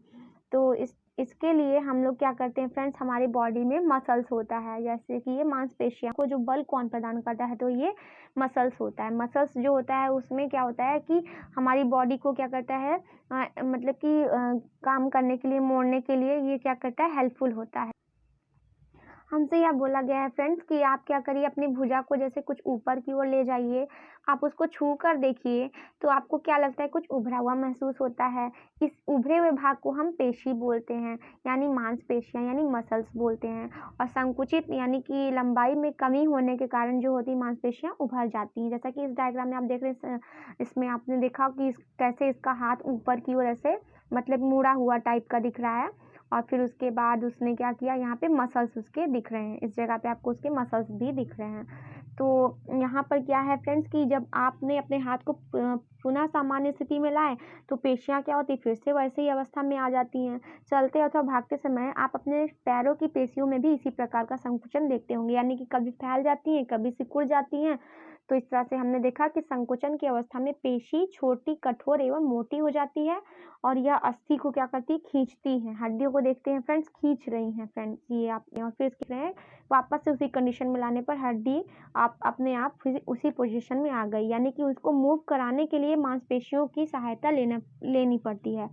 तो इसके लिए हम लोग क्या करते हैं फ्रेंड्स, हमारी बॉडी में मसल्स होता है, जैसे कि ये मांसपेशियां को जो बल कौन प्रदान करता है, तो ये मसल्स होता है। मसल्स जो होता है उसमें क्या होता है कि हमारी बॉडी को क्या करता है, मतलब कि काम करने के लिए, मोड़ने के लिए ये क्या करता है, हेल्पफुल होता है। हमसे यह बोला गया है फ्रेंड्स कि आप क्या करिए, अपनी भुजा को जैसे कुछ ऊपर की ओर ले जाइए, आप उसको छू कर देखिए, तो आपको क्या लगता है, कुछ उभरा हुआ महसूस होता है। इस उभरे हुए भाग को हम पेशी बोलते हैं, यानी मांसपेशियां यानी मसल्स बोलते हैं। और संकुचित यानी कि लंबाई में कमी होने के कारण जो होती मांसपेशियां उभर जाती हैं। जैसा कि इस डायग्राम में आप देख रहे हैं, इसमें आपने देखा कि कैसे इसका हाथ ऊपर की ओर ऐसे मतलब मुड़ा हुआ टाइप का दिख रहा है, और फिर उसके बाद उसने क्या किया, यहाँ पे मसल्स उसके दिख रहे हैं, इस जगह पे आपको उसके मसल्स भी दिख रहे हैं। तो यहाँ पर क्या है फ्रेंड्स कि जब आपने अपने हाथ को पुनः सामान्य स्थिति में लाए, तो पेशियाँ क्या होती, फिर से वैसे ही अवस्था में आ जाती हैं। चलते अथवा भागते समय आप अपने पैरों की पेशियों में भी इसी प्रकार का संकुचन देखते होंगे, यानी कि कभी फैल जाती हैं, कभी सिकुड़ जाती हैं। तो इस तरह से हमने देखा कि संकुचन की अवस्था में पेशी छोटी, कठोर एवं मोटी हो जाती है, और यह अस्थि को क्या करती है, खींचती है। हड्डियों को देखते हैं फ्रेंड्स, खींच रही हैं फ्रेंड्स, ये आप, और फिर इसके रहे वापस से उसी कंडीशन में लाने पर हड्डी आप अपने आप फिर उसी पोजीशन में आ गई, यानी कि उसको मूव कराने के लिए मांसपेशियों की सहायता लेनी पड़ती है।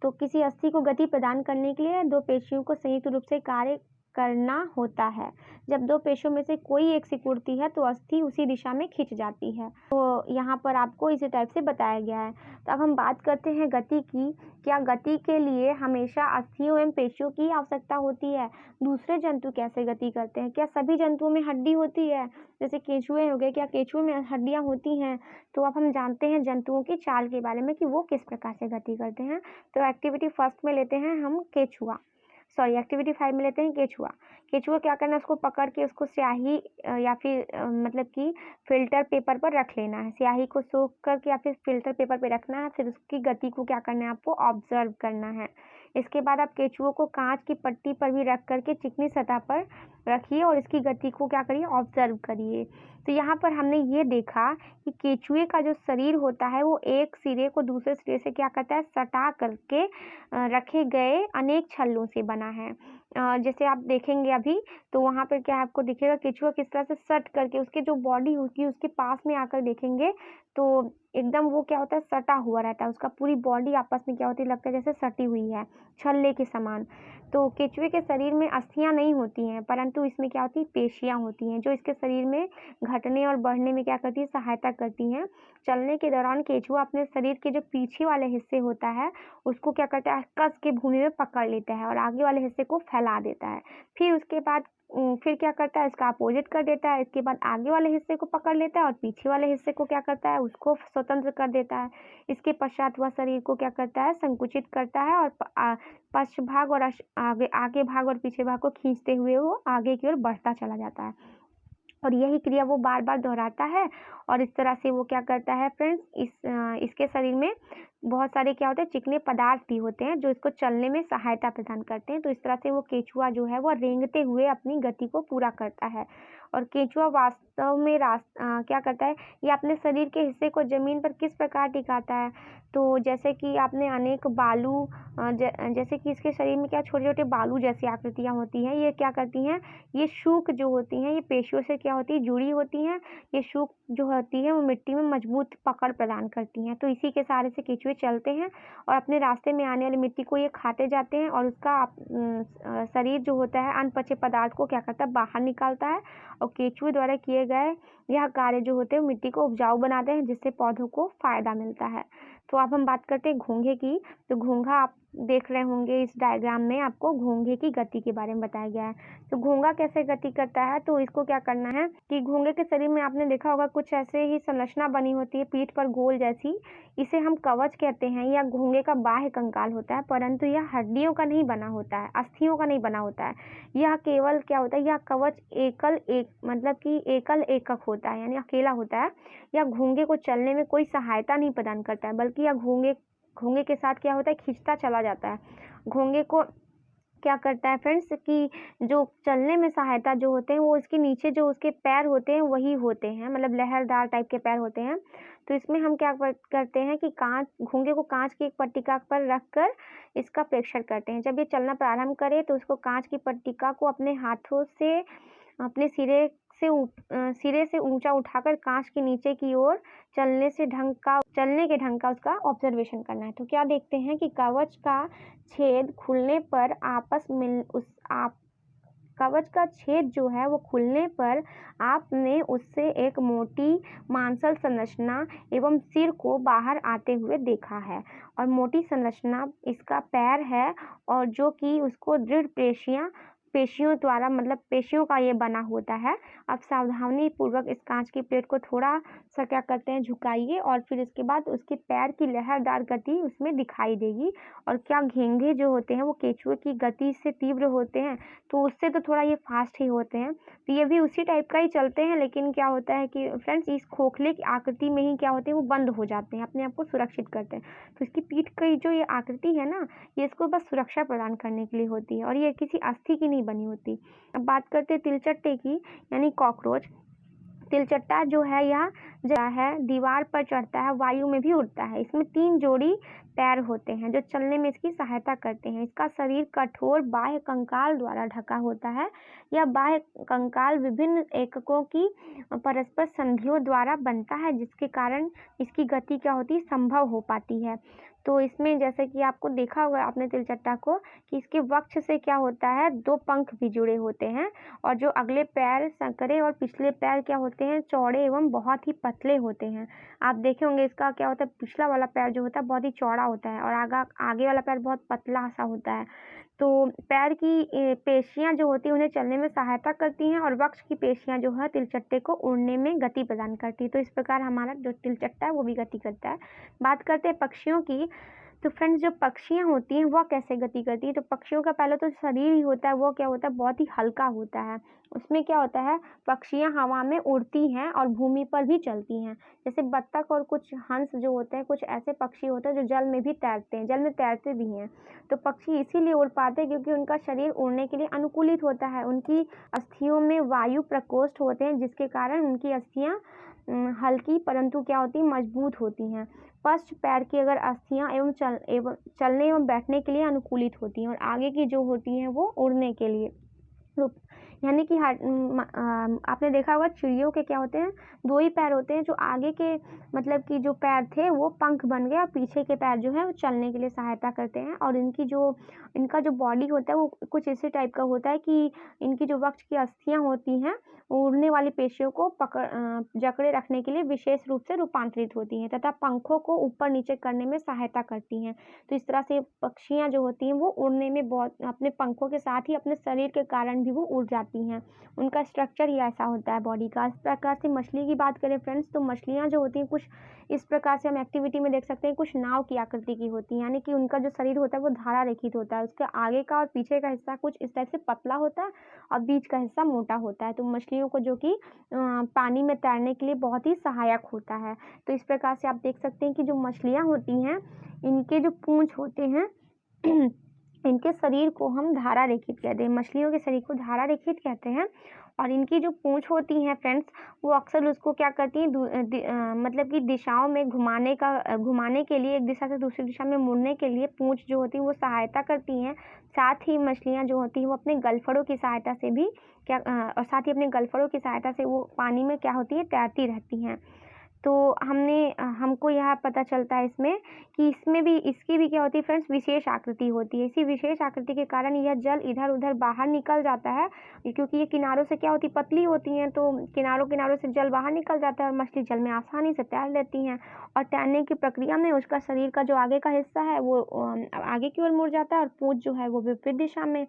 तो किसी अस्थि को गति प्रदान करने के लिए दो पेशियों को संयुक्त रूप से कार्य करना होता है। जब दो पेशियों में से कोई एक सिकुड़ती है तो अस्थि उसी दिशा में खिंच जाती है। तो यहाँ पर आपको इसी टाइप से बताया गया है। तो अब हम बात करते हैं गति की। क्या गति के लिए हमेशा अस्थियों एवं पेशियों की आवश्यकता होती है? दूसरे जंतु कैसे गति करते हैं? क्या सभी जंतुओं में हड्डी होती है? जैसे केंचुए हो गए, क्या केंचुए में हड्डियाँ होती हैं? तो अब हम जानते हैं जंतुओं की चाल के बारे में कि वो किस प्रकार से गति करते हैं। तो एक्टिविटी फर्स्ट में लेते हैं हम केंचुआ, एक्टिविटी 5 में लेते हैं केंचुआ। केंचुआ क्या करना है, उसको पकड़ के उसको स्याही या फिर मतलब कि फिल्टर पेपर पर रख लेना है। स्याही को सोख करके या फिर फिल्टर पेपर पे रखना है, फिर उसकी गति को क्या करना है, आपको ऑब्जर्व करना है। इसके बाद आप केंचुओं को कांच की पट्टी पर भी रख करके चिकनी सतह पर रखिए और इसकी गति को क्या करिए, ऑब्जर्व करिए। तो यहाँ पर हमने ये देखा कि केंचुए का जो शरीर होता है वो एक सिरे को दूसरे सिरे से क्या करता है, सटा करके रखे गए अनेक छल्लों से बना है। जैसे आप देखेंगे अभी, तो वहाँ पे क्या आपको दिखेगा, केंचुआ किस तरह से सट करके उसके जो बॉडी होगी उसके पास में आकर देखेंगे तो एकदम वो क्या होता है, सटा हुआ रहता है, उसका पूरी बॉडी आपस में क्या होती है, लगता है जैसे सटी हुई है, छल्ले के समान। तो केंचुए के शरीर में अस्थियां नहीं होती हैं, परंतु इसमें क्या होती है, पेशियां होती हैं, जो इसके शरीर में घटने और बढ़ने में क्या करती है, सहायता करती हैं। चलने के दौरान केंचुआ अपने शरीर के जो पीछे वाले हिस्से होता है उसको क्या करता है, कस के भूमि में पकड़ लेता है और आगे वाले हिस्से को फैला देता है। फिर उसके बाद फिर क्या करता है, इसका अपोजिट कर देता है। इसके बाद आगे वाले हिस्से को पकड़ लेता है और पीछे वाले हिस्से को क्या करता है, उसको स्वतंत्र कर देता है। इसके पश्चात वह शरीर को क्या करता है, संकुचित करता है और पश्च भाग और आगे आगे भाग और पीछे भाग को खींचते हुए वो आगे की ओर बढ़ता चला जाता है और यही क्रिया वो बार बार दोहराता है। और इस तरह से वो क्या करता है फ्रेंड्स, इसके शरीर में बहुत सारे क्या होते हैं, चिकने पदार्थ भी होते हैं जो इसको चलने में सहायता प्रदान करते हैं। तो इस तरह से वो केंचुआ जो है वो रेंगते हुए अपनी गति को पूरा करता है। और केंचुआ वास्तव में क्या करता है, ये अपने शरीर के हिस्से को जमीन पर किस प्रकार टिकाता है। तो जैसे कि आपने अनेक बालू जैसे कि इसके शरीर में क्या छोटे छोटे बालू जैसी आकृतियां होती हैं, ये क्या करती हैं, ये शूक जो होती हैं ये पेशियों से क्या होती है, जुड़ी होती हैं। ये शूक जो होती है वो मिट्टी में मजबूत पकड़ प्रदान करती हैं। तो इसी के सहारे से केंचुए चलते हैं और अपने रास्ते में आने वाली मिट्टी को ये खाते जाते हैं और उसका शरीर जो होता है अनपचे पदार्थ को क्या करता है, बाहर निकालता है। और केंचुए द्वारा किए गए यह कार्य जो होते हैं मिट्टी को उपजाऊ बनाते हैं, जिससे पौधों को फायदा मिलता है। तो अब हम बात करते हैं घोंघे की। तो घोंघा आप देख रहे होंगे इस डायग्राम में, आपको घोंघे की गति के बारे में बताया गया है। तो घोंघा कैसे गति करता है, तो इसको क्या करना है कि घोंघे के शरीर में आपने देखा होगा कुछ ऐसे ही संरचना बनी होती है पीठ पर गोल जैसी, इसे हम कवच कहते हैं। या घोंघे का बाह्य कंकाल होता है, परंतु यह हड्डियों का नहीं बना होता है, अस्थियों का नहीं बना होता है। यह केवल क्या होता है, यह कवच मतलब कि एकल एकक होता है, यानी अकेला होता है। यह घोंघे को चलने में कोई सहायता नहीं प्रदान करता है, बल्कि यह घोंघे के साथ क्या होता है, खींचता चला जाता है। घोंघे को क्या करता है फ्रेंड्स कि जो चलने में सहायता जो होते हैं वो इसके नीचे जो उसके पैर होते हैं वही होते हैं, मतलब लहरदार टाइप के पैर होते हैं। तो इसमें हम क्या करते हैं कि घोंघे को कांच की एक पट्टिका पर रखकर इसका प्रेक्षण करते हैं। जब ये चलना प्रारंभ करे तो उसको कांच की पट्टिका को अपने हाथों से अपने सिरे से ऊंचा उठाकर कांच के नीचे की ओर चलने के ढंग का उसका ऑब्जर्वेशन करना है। तो क्या देखते हैं कि कवच का छेद खुलने पर कवच का छेद जो है वो खुलने पर आपने उससे एक मोटी मांसल संरचना एवं सिर को बाहर आते हुए देखा है। और मोटी संरचना इसका पैर है और जो कि उसको दृढ़ पेशियों द्वारा, मतलब पेशियों का ये बना होता है। अब सावधानी पूर्वक इस कांच की प्लेट को थोड़ा सा क्या करते हैं, झुकाइए और फिर इसके बाद उसके पैर की लहरदार गति उसमें दिखाई देगी। और क्या घेंघे जो होते हैं वो केंचुए की गति से तीव्र होते हैं, तो उससे तो थोड़ा ये फास्ट ही होते हैं। तो ये भी उसी टाइप का ही चलते हैं, लेकिन क्या होता है कि फ्रेंड्स इस खोखले की आकृति में ही क्या होते हैं, वो बंद हो जाते हैं, अपने आप को सुरक्षित करते हैं। तो इसकी पीठ की जो ये आकृति है ना, ये इसको बस सुरक्षा प्रदान करने के लिए होती है और ये किसी अस्थि की नहीं बनी होती। अब बात करते हैं तिलचट्टे की, यानी कॉकरोच। तिलचट्टा जो है यह दीवार पर चढ़ता है, वायु में भी उड़ता है। इसमें 3 जोड़ी पैर होते हैं जो चलने में इसकी सहायता करते हैं। इसका शरीर कठोर बाह्य कंकाल द्वारा ढका होता है। यह बाह्य कंकाल विभिन्न एककों की परस्पर संधियों द्वारा बनता है, जिसके कारण इसकी गति क्या होती है, संभव हो पाती है। तो इसमें जैसे कि आपको देखा होगा आपने तिलचट्टा को कि इसके वक्ष से क्या होता है, 2 पंख भी जुड़े होते हैं और जो अगले पैर संकरे और पिछले पैर क्या होते हैं, चौड़े एवं बहुत ही पतले होते हैं। आप देखे होंगे इसका क्या होता है, पिछला वाला पैर जो होता है बहुत ही चौड़ा होता है और आगे वाला पैर बहुत पतला सा होता है। तो पैर की पेशियां जो होती हैं उन्हें चलने में सहायता करती हैं और वक्ष की पेशियां जो है तिलचट्टे को उड़ने में गति प्रदान करती है। तो इस प्रकार हमारा जो तिलचट्टा है वो भी गति करता है। बात करते हैं पक्षियों की। तो फ्रेंड्स जो पक्षियाँ होती हैं वह कैसे गति करती है, तो पक्षियों का पहले तो शरीर ही होता है, वो क्या होता है, बहुत ही हल्का होता है। उसमें क्या होता है, पक्षियाँ हवा में उड़ती हैं और भूमि पर भी चलती हैं। जैसे बत्तख और कुछ हंस जो होते हैं, कुछ ऐसे पक्षी होते हैं जो जल में भी तैरते हैं, जल में तैरते भी हैं। तो पक्षी इसीलिए उड़ पाते हैं क्योंकि उनका शरीर उड़ने के लिए अनुकूलित होता है। उनकी अस्थियों में वायु प्रकोष्ठ होते हैं, जिसके कारण उनकी अस्थियाँ हल्की परंतु क्या होती, मजबूत होती हैं। फर्स्ट पैर की अगर अस्थियां एवं चलने एवं बैठने के लिए अनुकूलित होती हैं और आगे की जो होती हैं वो उड़ने के लिए। रूप यानी कि आपने देखा होगा चिड़ियों के क्या होते हैं, 2 ही पैर होते हैं, जो आगे के मतलब कि जो पैर थे वो पंख बन गए और पीछे के पैर जो है वो चलने के लिए सहायता करते हैं। और इनका जो बॉडी होता है वो कुछ इसी टाइप का होता है कि इनकी जो वक्ष की अस्थियां होती हैं उड़ने वाली पेशियों को जकड़े रखने के लिए विशेष रूप से रूपांतरित होती हैं तथा पंखों को ऊपर नीचे करने में सहायता करती हैं। तो इस तरह से पक्षियां जो होती हैं वो उड़ने में बहुत अपने पंखों के साथ ही अपने शरीर के कारण भी वो उड़ जाती हैं। उनका स्ट्रक्चर ही ऐसा होता है बॉडी का। इस प्रकार से मछली की बात करें फ्रेंड्स, तो मछलियां जो होती हैं कुछ इस प्रकार से हम एक्टिविटी में देख सकते हैं, कुछ नाव की आकृति की होती हैं, यानी कि उनका जो शरीर होता है वो धारा रेखित होता है। उसके आगे का और पीछे का हिस्सा कुछ इस टाइप से पतला होता है और बीच का हिस्सा मोटा होता है। तो मछलियों को जो कि पानी में तैरने के लिए बहुत ही सहायक होता है। तो इस प्रकार से आप देख सकते हैं कि जो मछलियां होती हैं इनके जो पूंछ होते हैं इनके शरीर को हम धारा रेखित कहते हैं। मछलियों के शरीर को धारा रेखित कहते हैं। और इनकी जो पूंछ होती हैं फ्रेंड्स वो अक्सर उसको क्या करती हैं, मतलब कि दिशाओं में घुमाने के लिए, एक दिशा से दूसरी दिशा में मुड़ने के लिए पूंछ जो होती है वो सहायता करती हैं। साथ ही मछलियां जो होती हैं वो अपने गलफड़ों की सहायता से भी और साथ ही अपने गलफड़ों की सहायता से वो पानी में क्या होती है, तैरती रहती हैं। तो हमको यह पता चलता है इसमें कि इसकी भी क्या होती है फ्रेंड्स, विशेष आकृति होती है। इसी विशेष आकृति के कारण यह जल इधर उधर बाहर निकल जाता है, क्योंकि ये किनारों से क्या होती पतली होती हैं, तो किनारों से जल बाहर निकल जाता है और मछली जल में आसानी से तैर लेती हैं। और तैरने की प्रक्रिया में उसका शरीर का जो आगे का हिस्सा है वो आगे की ओर मुड़ जाता है और पूंछ जो है वो विपरीत दिशा में।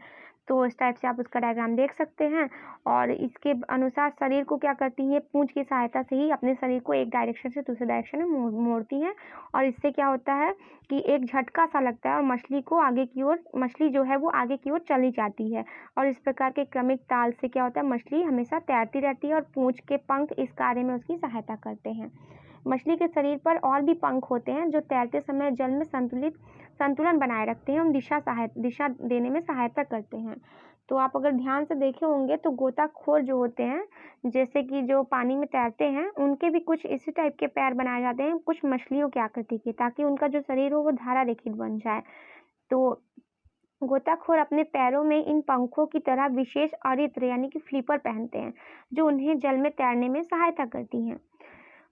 तो इस टाइप से आप उसका डायग्राम देख सकते हैं। और इसके अनुसार शरीर को क्या करती हैं, पूंछ की सहायता से ही अपने शरीर को एक डायरेक्शन से दूसरे डायरेक्शन में मोड़ती हैं। और इससे क्या होता है कि एक झटका सा लगता है और मछली जो है वो आगे की ओर चली जाती है। और इस प्रकार के क्रमिक ताल से क्या होता है, मछली हमेशा तैरती रहती है और पूंछ के पंख इस कार्य में उसकी सहायता करते हैं। मछली के शरीर पर और भी पंख होते हैं जो तैरते समय जल में संतुलन बनाए रखते हैं और दिशा देने में सहायता करते हैं। तो आप अगर ध्यान से देखे होंगे तो गोताखोर जो होते हैं, जैसे कि जो पानी में तैरते हैं, उनके भी कुछ इसी टाइप के पैर बनाए जाते हैं कुछ मछलियों की आकृति के, ताकि उनका जो शरीर हो वो धारा रेखित बन जाए। तो गोताखोर अपने पैरों में इन पंखों की तरह विशेष अरित्र यानी कि फ्लिपर पहनते हैं जो उन्हें जल में तैरने में सहायता करती हैं।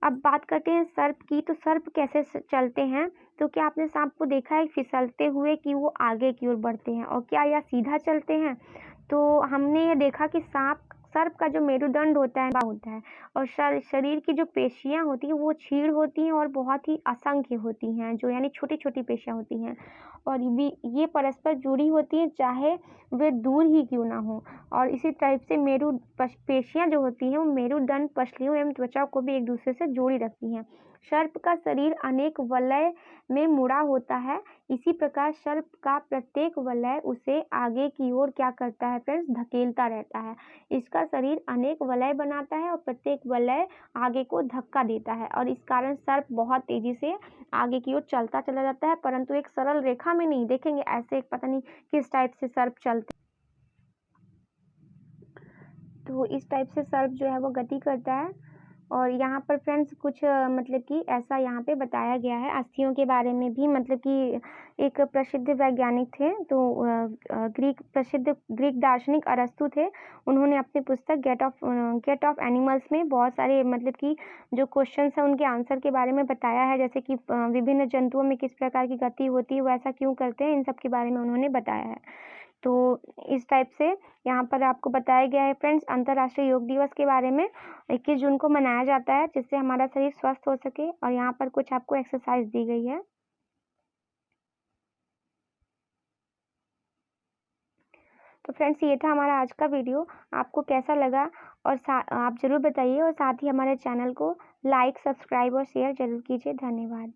अब बात करते हैं सर्प की। तो सर्प कैसे चलते हैं, तो क्या आपने सांप को देखा है फिसलते हुए कि वो आगे की ओर बढ़ते हैं, और क्या यह सीधा चलते हैं? तो हमने ये देखा कि सर्प का जो मेरुदंड होता है और शरीर की जो पेशियां होती हैं वो क्षीण होती हैं और बहुत ही असंख्य होती हैं, जो यानी छोटी छोटी पेशियां होती हैं और ये परस्पर जुड़ी होती हैं चाहे वे दूर ही क्यों ना हो। और इसी टाइप से पेशियां जो होती हैं वो मेरुदंड, पसलियों एवं त्वचा को भी एक दूसरे से जोड़ी रखती हैं। सर्प का शरीर अनेक वलय में मुड़ा होता है। इसी प्रकार सर्प का प्रत्येक वलय उसे आगे की ओर क्या करता है फ्रेंड्स, धकेलता रहता है। इसका शरीर अनेक वलय बनाता है और प्रत्येक वलय आगे को धक्का देता है और इस कारण सर्प बहुत तेजी से आगे की ओर चलता चला जाता है, परंतु एक सरल रेखा में नहीं। देखेंगे ऐसे पता नहीं किस टाइप से सर्प चलते, तो इस टाइप से सर्प जो है वो गति करता है। और यहाँ पर फ्रेंड्स कुछ मतलब कि ऐसा यहाँ पे बताया गया है अस्थियों के बारे में भी। मतलब कि एक प्रसिद्ध वैज्ञानिक थे, तो प्रसिद्ध ग्रीक दार्शनिक अरस्तु थे। उन्होंने अपनी पुस्तक गेट ऑफ एनिमल्स में बहुत सारे मतलब कि जो क्वेश्चंस हैं उनके आंसर के बारे में बताया है, जैसे कि विभिन्न जंतुओं में किस प्रकार की गति होती है, वो ऐसा क्यों करते हैं, इन सब के बारे में उन्होंने बताया है। तो इस टाइप से यहाँ पर आपको बताया गया है फ्रेंड्स अंतर्राष्ट्रीय योग दिवस के बारे में। 21 जून को मनाया जाता है जिससे हमारा शरीर स्वस्थ हो सके। और यहाँ पर कुछ आपको एक्सरसाइज दी गई है। तो फ्रेंड्स ये था हमारा आज का वीडियो, आपको कैसा लगा और आप ज़रूर बताइए और साथ ही हमारे चैनल को लाइक, सब्सक्राइब और शेयर ज़रूर कीजिए। धन्यवाद।